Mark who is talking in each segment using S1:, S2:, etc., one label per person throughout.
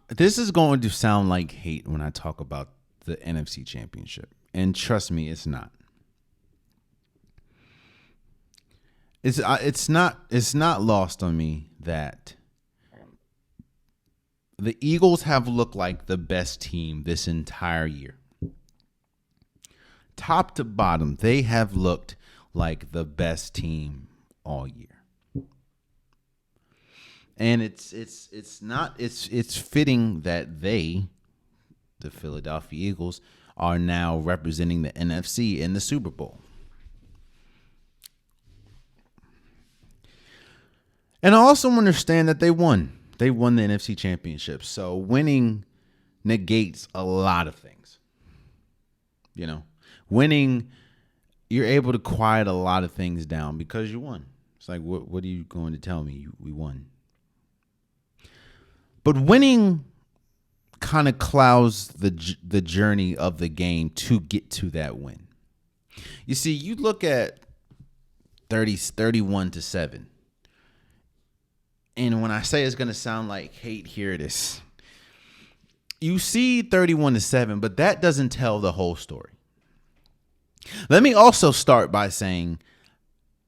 S1: This is going to sound like hate when I talk about the NFC Championship, and trust me, it's not. It's not lost on me that the Eagles have looked like the best team this entire year. Top to bottom, they have looked like the best team all year. And it's fitting that the Philadelphia Eagles, are now representing the NFC in the Super Bowl. And I also understand that they won. They won the NFC Championship. So winning negates a lot of things. You know, winning, you're able to quiet a lot of things down because you won. It's like, what are you going to tell me? We won. But winning kind of clouds the journey of the game to get to that win. You see, you look at 31-7. And when I say it's going to sound like hate, here it is. You see 31-7, but that doesn't tell the whole story. Let me also start by saying,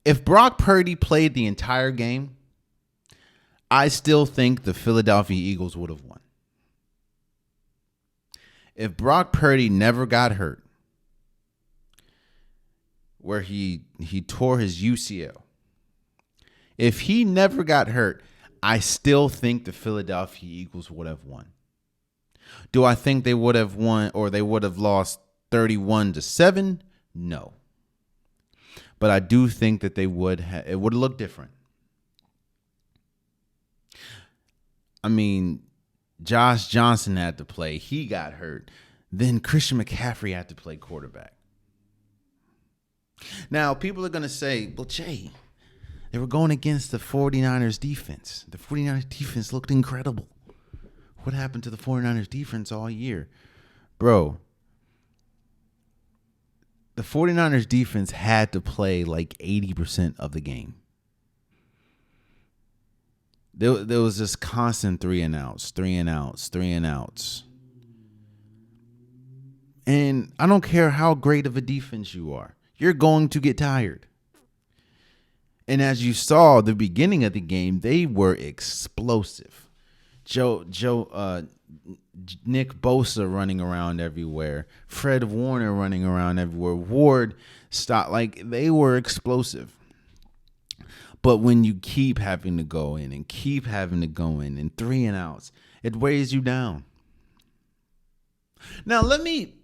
S1: if Brock Purdy played the entire game, I still think the Philadelphia Eagles would have won. If Brock Purdy never got hurt, where he tore his UCL, if he never got hurt, I still think the Philadelphia Eagles would have won. Do I think they would have won or they would have lost 31-7? No. But I do think that it would have looked different. I mean, Josh Johnson had to play. He got hurt. Then Christian McCaffrey had to play quarterback. Now, people are going to say, well, Jay, they were going against the 49ers defense. The 49ers defense looked incredible. What happened to the 49ers defense all year? Bro, the 49ers defense had to play like 80% of the game. There was this constant 3-and-outs. And I don't care how great of a defense you are. You're going to get tired. And as you saw the beginning of the game, they were explosive. Nick Bosa running around everywhere. Fred Warner running around everywhere. Ward stopped. Like, they were explosive. But when you keep having to go in and 3-and-outs, it weighs you down. Now let me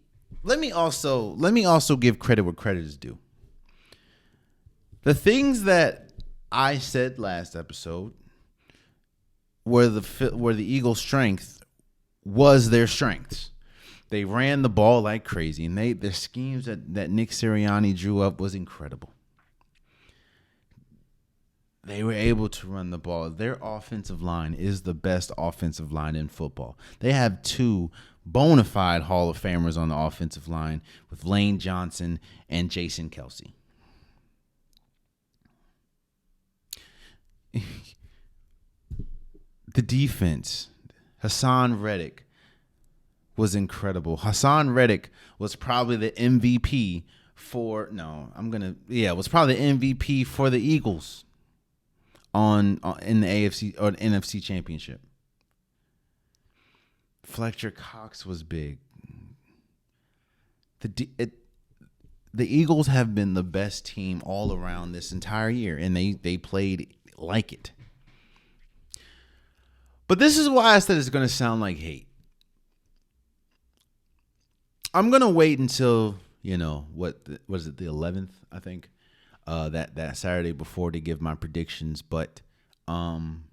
S1: also give credit where credit is due. The things that I said last episode were the Eagles' strength was their strengths. They ran the ball like crazy, and their schemes that Nick Sirianni drew up was incredible. They were able to run the ball. Their offensive line is the best offensive line in football. They have two bona fide Hall of Famers on the offensive line with Lane Johnson and Jason Kelce. The defense, Hassan Reddick was incredible. Hassan Reddick was probably the MVP was probably the MVP for the Eagles in the AFC or the NFC Championship. Fletcher Cox was big. The Eagles have been the best team all around this entire year, and they played like it. But this is why I said it's going to sound like hate. I'm going to wait until, what is it, the 11th, I think, that Saturday before to give my predictions. But Jalen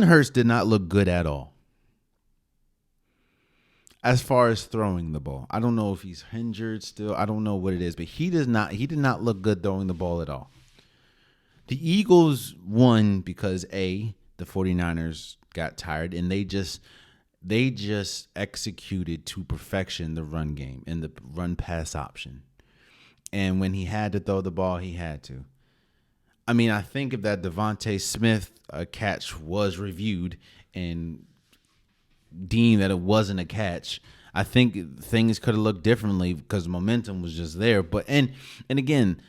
S1: Hurts did not look good at all as far as throwing the ball. I don't know if he's injured still. I don't know what it is, but he did not look good throwing the ball at all. The Eagles won because the 49ers got tired, and they just executed to perfection the run game and the run pass option. And when he had to throw the ball, he had to. I think if that Devontae Smith catch was reviewed and deem that it wasn't a catch. I think things could have looked differently because momentum was just there. But and again,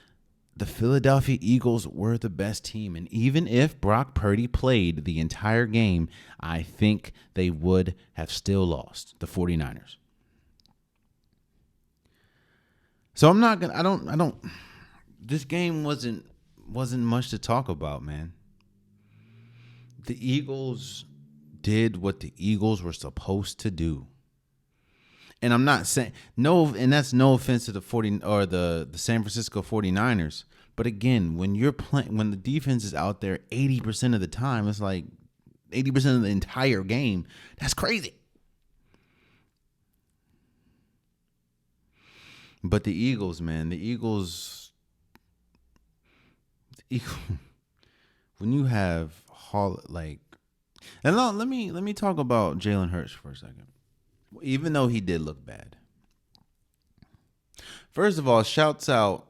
S1: the Philadelphia Eagles were the best team. And even if Brock Purdy played the entire game, I think they would have still lost, the 49ers. So I'm not gonna I don't this game wasn't much to talk about, man. The Eagles did what the Eagles were supposed to do. And I'm not saying and that's no offense to the the San Francisco 49ers. But again, when the defense is out there 80% of the time, it's like 80% of the entire game. That's crazy. But the Eagles, man, when you have and let me talk about Jalen Hurts for a second. Even though he did look bad. First of all, shouts out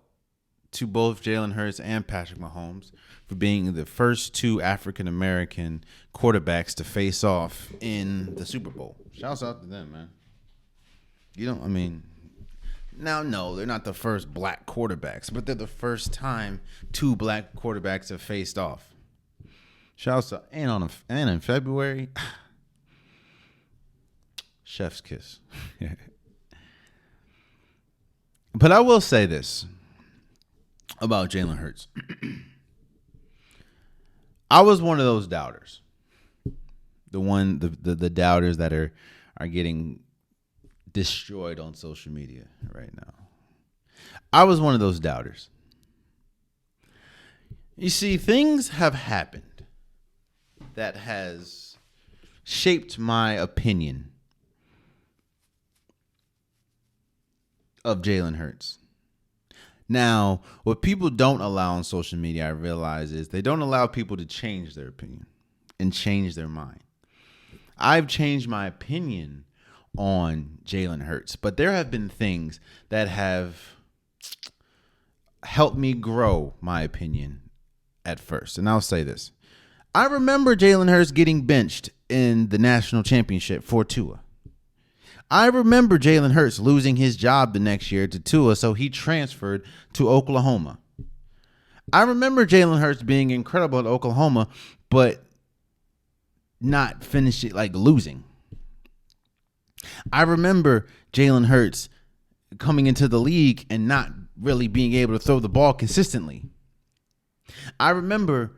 S1: to both Jalen Hurts and Patrick Mahomes for being the first two African-American quarterbacks to face off in the Super Bowl. Shouts out to them, man. No, they're not the first black quarterbacks, but they're the first time two black quarterbacks have faced off. Shouts out. And in February, chef's kiss. But I will say this about Jalen Hurts. I was one of those doubters. The doubters that are getting destroyed on social media right now. I was one of those doubters. You see, things have happened that has shaped my opinion of Jalen Hurts. Now, what people don't allow on social media, I realize, is they don't allow people to change their opinion and change their mind. I've changed my opinion on Jalen Hurts, but there have been things that have helped me grow my opinion at first. And I'll say this. I remember Jalen Hurts getting benched in the national championship for Tua. I remember Jalen Hurts losing his job the next year to Tua, so he transferred to Oklahoma. I remember Jalen Hurts being incredible at Oklahoma, but not finishing, losing. I remember Jalen Hurts coming into the league and not really being able to throw the ball consistently. I remember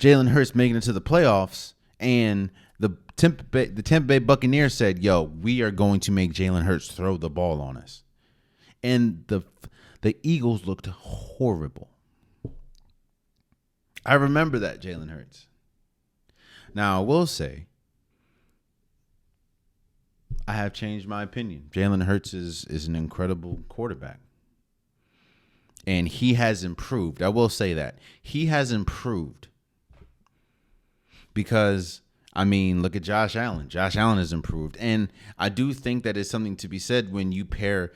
S1: Jalen Hurts making it to the playoffs and the Tampa Bay Buccaneers said, "Yo, we are going to make Jalen Hurts throw the ball on us." And the Eagles looked horrible. I remember that, Jalen Hurts. Now, I will say, I have changed my opinion. Jalen Hurts is an incredible quarterback. And he has improved. I will say that. He has improved. Because, look at Josh Allen. Josh Allen has improved. And I do think that it's something to be said when you pair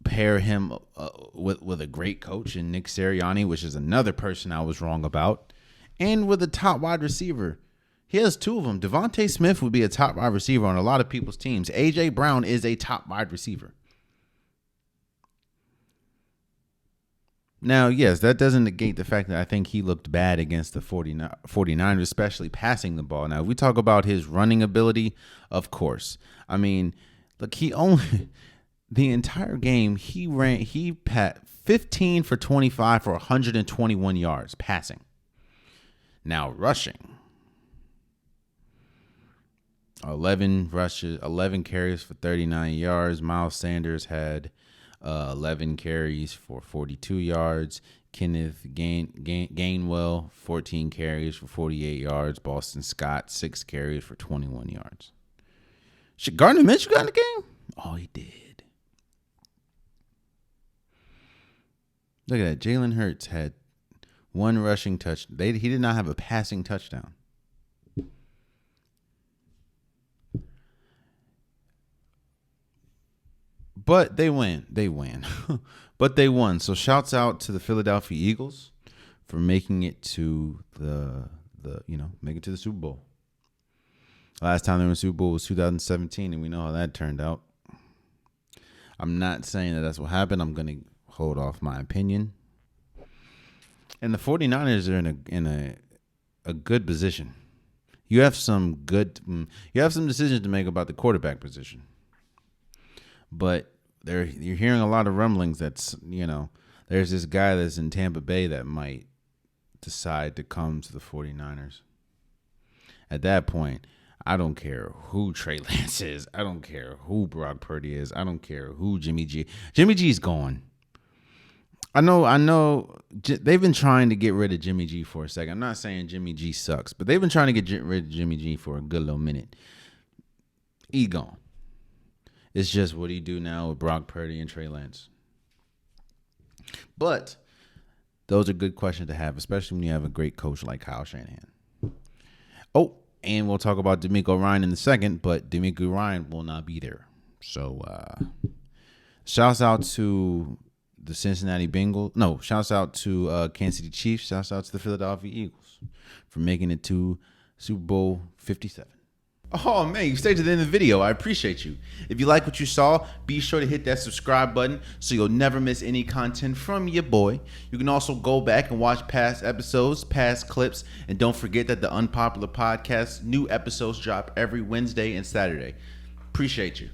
S1: him with a great coach in Nick Sirianni, which is another person I was wrong about, and with a top wide receiver. He has two of them. Devontae Smith would be a top wide receiver on a lot of people's teams. A.J. Brown is a top wide receiver. Now, yes, that doesn't negate the fact that I think he looked bad against the 49ers, especially passing the ball. Now, we talk about his running ability, of course. Look, the entire game, he pat 15 for 25 for 121 yards passing. Now, rushing. 11 rushes, 11 carries for 39 yards. Miles Sanders had 11 carries for 42 yards. Kenneth Gainwell, 14 carries for 48 yards. Boston Scott, 6 carries for 21 yards. Should Gardner Minshew got in the game? Oh, he did. Look at that. Jalen Hurts had one rushing touch. He did not have a passing touchdown. But they win. But they won. So shouts out to the Philadelphia Eagles for making it to make it to the Super Bowl. Last time they were in the Super Bowl was 2017, and we know how that turned out. I'm not saying that that's what happened. I'm going to hold off my opinion. And the 49ers are in a good position. You have some decisions to make about the quarterback position. But you're hearing a lot of rumblings that's, there's this guy that's in Tampa Bay that might decide to come to the 49ers. At that point, I don't care who Trey Lance is. I don't care who Brock Purdy is. I don't care who Jimmy G. Jimmy G's gone. I know. They've been trying to get rid of Jimmy G for a second. I'm not saying Jimmy G sucks, but they've been trying to get rid of Jimmy G for a good little minute. He gone. It's just what he do now with Brock Purdy and Trey Lance. But those are good questions to have, especially when you have a great coach like Kyle Shanahan. Oh, and we'll talk about DeMeco Ryan in a second, but DeMeco Ryan will not be there. So, shouts out to the Cincinnati Bengals. No, shouts out to Kansas City Chiefs. Shouts out to the Philadelphia Eagles for making it to Super Bowl 57. Oh, man, you stayed to the end of the video. I appreciate you. If you like what you saw, be sure to hit that subscribe button so you'll never miss any content from your boy. You can also go back and watch past episodes, past clips, and don't forget that the Unpopular Podcast, new episodes drop every Wednesday and Saturday. Appreciate you.